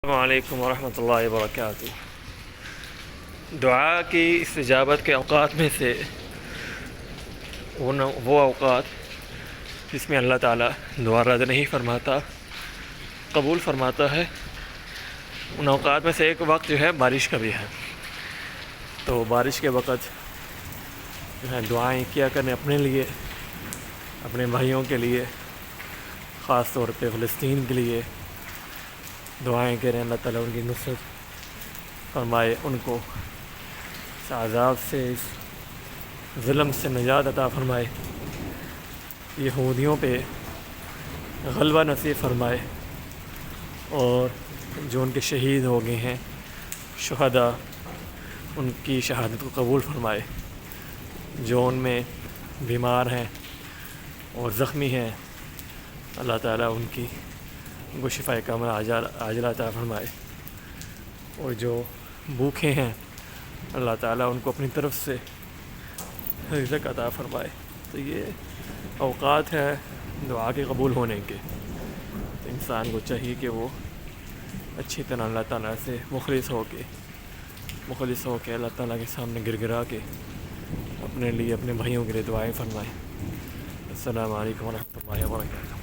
السلام علیکم ورحمۃ اللہ وبرکاتہ۔ دعا کی استجابت کے اوقات میں سے وہ اوقات جس میں اللہ تعالیٰ دعا رد نہیں فرماتا، قبول فرماتا ہے، ان اوقات میں سے ایک وقت جو ہے بارش کا بھی ہے۔ تو بارش کے وقت جو ہے دعائیں کیا کریں اپنے لیے، اپنے بھائیوں کے لیے، خاص طور پہ فلسطین کے لیے دعائیں کریں، اللہ تعالیٰ ان کی نصرت فرمائے، ان کو اس عذاب سے، اس ظلم سے نجات عطا فرمائے، یہودیوں پہ غلبہ نصیب فرمائے، اور جو ان کے شہید ہو گئے ہیں شہداء، ان کی شہادت کو قبول فرمائے، جو ان میں بیمار ہیں اور زخمی ہیں، اللہ تعالیٰ ان کو شفاء کاملہ عاجلہ عطا فرمائے، اور جو بھوکے ہیں اللہ تعالیٰ ان کو اپنی طرف سے رزق عطا فرمائے۔ تو یہ اوقات ہیں دعا کے قبول ہونے کے، تو انسان کو چاہیے کہ وہ اچھی طرح اللہ تعالیٰ سے مخلص ہو کے اللہ تعالیٰ کے سامنے گر گرا کے اپنے لیے، اپنے بھائیوں کے لیے دعائیں فرمائیں۔ السلام علیکم ورحمۃ اللہ وبرکاتہ۔